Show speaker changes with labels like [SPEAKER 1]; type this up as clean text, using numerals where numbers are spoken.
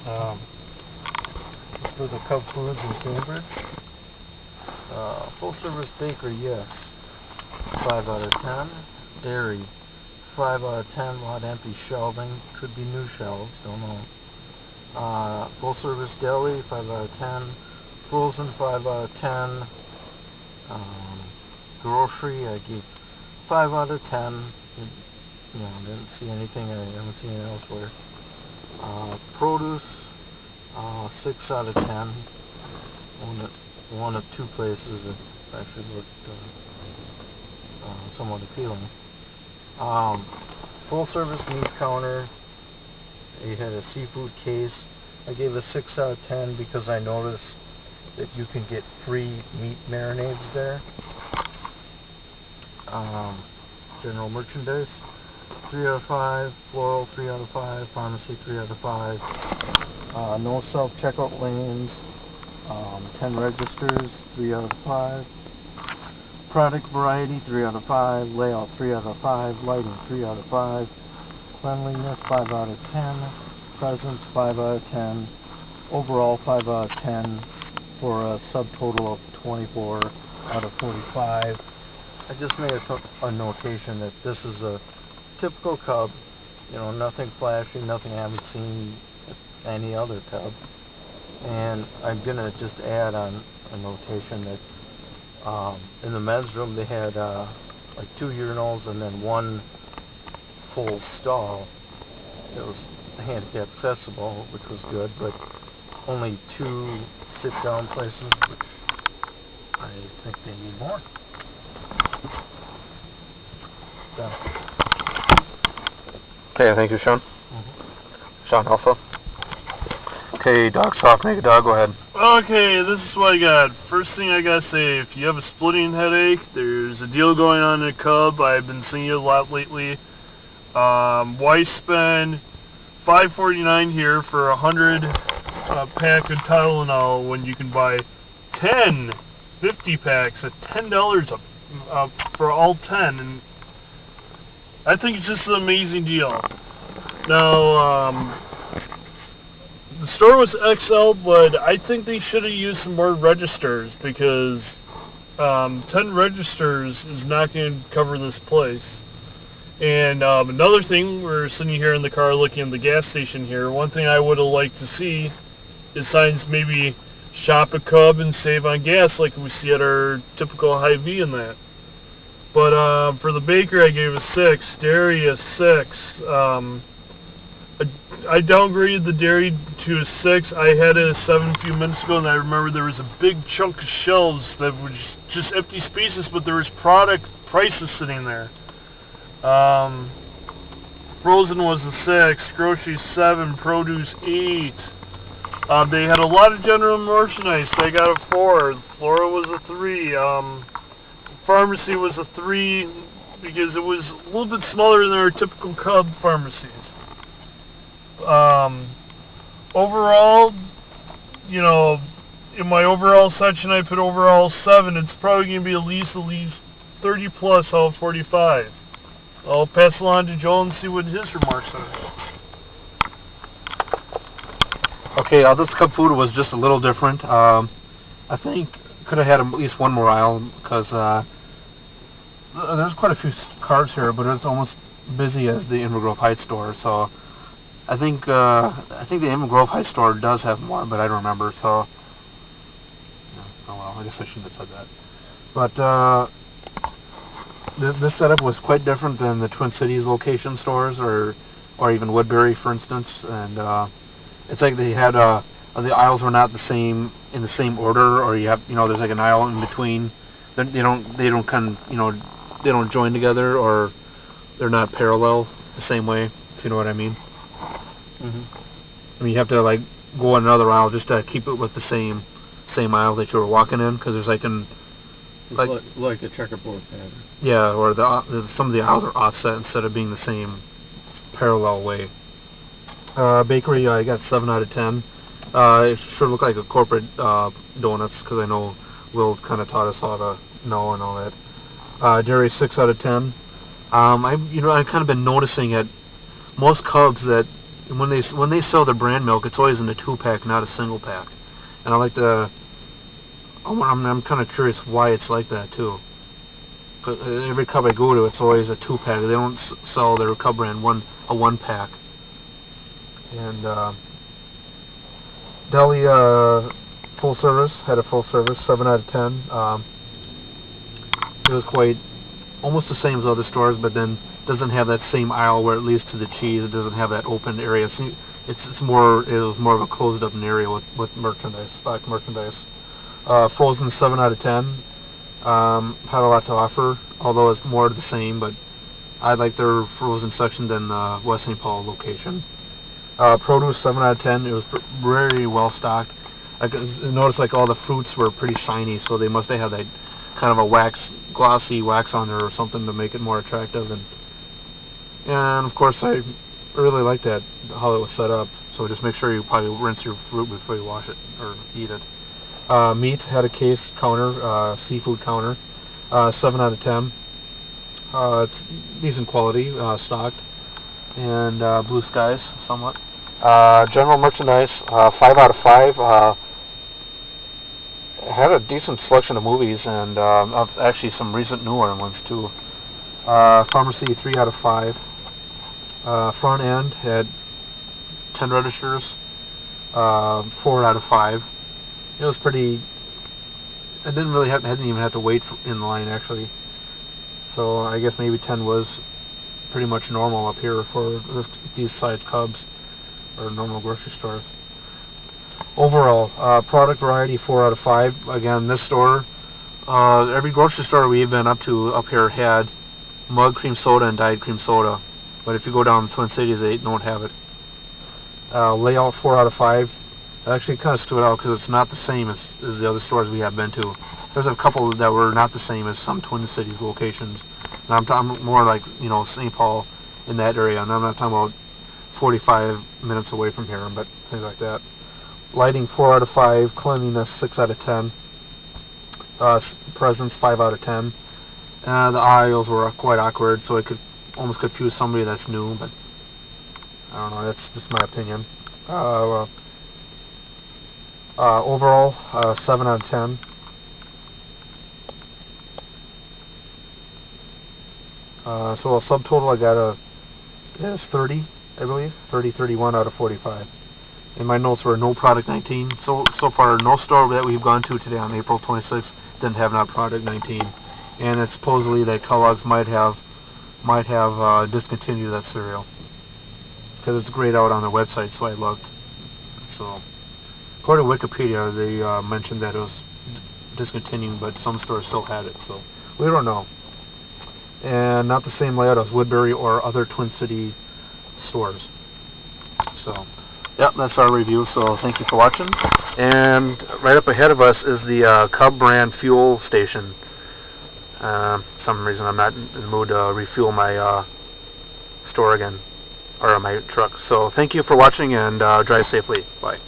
[SPEAKER 1] For the Cub Foods in Cambridge. Full service bakery, yes. 5 out of 10. Dairy, 5 out of 10. Lot empty shelving. Could be new shelves, don't know. Full service deli, 5 out of 10. Frozen, 5 out of 10. Grocery, I gave 5 out of 10. Didn't see anything I haven't seen elsewhere. Produce, 6 out of 10. One of two places that actually looked somewhat appealing. Full service meat counter, they had a seafood case. I gave a 6 out of 10 because I noticed that you can get free meat marinades there. General merchandise, 3 out of 5. Floral, 3 out of 5. Pharmacy, 3 out of 5. No self-checkout lanes, 10 registers, 3 out of 5. Product variety, 3 out of 5. Layout, 3 out of 5. Lighting, 3 out of 5. Cleanliness, 5 out of 10. Presence, 5 out of 10. Overall, 5 out of 10 for a subtotal of 24 out of 45. I just made a notation that this is a typical Cub, nothing flashy, nothing I haven't seen at any other Cub. And I'm going to just add on a notation that in the men's room they had like 2 urinals and then 1 full stall. It was handicap accessible, which was good, but only 2 sit-down places, which I think they need more. Done.
[SPEAKER 2] Okay, thank you, Sean. Sean Alpha. Okay, Doc Soft, make a dog, go ahead.
[SPEAKER 3] Okay, this is what I got. First thing I gotta say, if you have a splitting headache, there's a deal going on in Cub. I've been seeing it a lot lately. Why spend $5.49 here for 100 pack of Tylenol when you can buy 10 50 packs at $10 for all 10? And I think it's just an amazing deal. Now, the store was XL, but I think they should have used some more registers because 10 registers is not going to cover this place. And another thing, we're sitting here in the car looking at the gas station here. One thing I would have liked to see is signs maybe shop at Cub and save on gas like we see at our typical Hy-Vee and that. But for the baker, I gave a 6. Dairy, a 6. I downgraded the dairy to a 6. I had it a 7 a few minutes ago, and I remember there was a big chunk of shelves that was just empty spaces, but there was product prices sitting there. Frozen was a 6. Grocery, 7. Produce, 8. They had a lot of general merchandise. I got a 4. Flora was a 3. Pharmacy was a 3 because it was a little bit smaller than our typical Cub pharmacies. Overall, in my overall section I put overall 7. It's probably going to be at least 30 plus out of 45. I'll pass it on to Joel and see what his remarks are.
[SPEAKER 2] Okay, this Cub food was just a little different. I think could have had at least one more aisle because there's quite a few cars here, but it's almost busy as the Inver Grove Heights store. So I think the Inver Grove Heights store does have more, but I don't remember. So oh well, I guess I shouldn't have said that. But this setup was quite different than the Twin Cities location stores or even Woodbury, for instance. And it's like they had the aisles were not the same in the same order, or you have there's like an aisle in between. They don't join together, or they're not parallel the same way. If you know what I mean.
[SPEAKER 1] Mm-hmm.
[SPEAKER 2] I mean, you have to like go on another aisle just to keep it with the same aisle that you were walking in, because there's like
[SPEAKER 1] like a checkerboard pattern.
[SPEAKER 2] Yeah, or some of the aisles are offset instead of being the same parallel way. Bakery, I got 7 out of 10. It sure looked like a corporate donuts, because I know Will kind of taught us how to know and all that. Dairy, 6 out of 10. I've kind of been noticing at most Cubs that And when they sell the brand milk, it's always in a 2-pack, not a single pack. And I like to. I'm kind of curious why it's like that too. But every Cub I go to, it's always a 2-pack. They don't sell their Cub brand a 1-pack. And deli full service, had a full service, 7 out of 10. It was quite almost the same as other stores, but then doesn't have that same aisle where it leads to the cheese. It doesn't have that open area. It was more of a closed up area with merchandise, stock merchandise. Frozen, 7 out of 10. Had a lot to offer, although it's more of the same, but I like their frozen section than the West St. Paul location. Produce, 7 out of 10. It was very well stocked. I noticed like all the fruits were pretty shiny, so they must have had that kind of a glossy wax on there or something to make it more attractive. And of course I really like that, how it was set up. So just make sure you probably rinse your fruit before you wash it or eat it. Meat, had a case counter, seafood counter, 7 out of 10. It's decent quality, stocked, and blue skies somewhat. General merchandise, 5 out of 5. Had a decent selection of movies, and actually some recent newer ones too. Pharmacy, 3 out of 5. Front end had 10 registers, 4 out of 5. It was pretty. I didn't even have to wait in line actually. So I guess maybe 10 was pretty much normal up here for these size Cubs or normal grocery stores. Overall, product variety, 4 out of 5. Again, this store, every grocery store we've been up here had mug cream soda and dyed cream soda. But if you go down to Twin Cities, they don't have it. Layout, 4 out of 5. It actually kind of stood out because it's not the same as the other stores we have been to. There's a couple that were not the same as some Twin Cities locations. And I'm more like, St. Paul in that area, and I'm not talking about 45 minutes away from here, but things like that. Lighting, 4 out of 5. Cleanliness, 6 out of 10. Presence, 5 out of 10. The aisles were quite awkward, so it could almost confuse somebody that's new, but I don't know, that's just my opinion. Overall, 7 out of 10. So a subtotal I got is 30, I believe. 31 out of 45. And my notes were no product 19. So far, no store that we've gone to today on April 26th didn't have not product 19. And it's supposedly that Kellogg's might have discontinued that cereal because it's grayed out on their website. So I looked. So according to Wikipedia, they mentioned that it was discontinued, but some stores still had it. So we don't know. And not the same layout as Woodbury or other Twin City stores. So, yeah, that's our review. So thank you for watching. And right up ahead of us is the Cub brand fuel station. For some reason I'm not in the mood to refuel my store again, or my truck. So thank you for watching, and drive safely. Bye.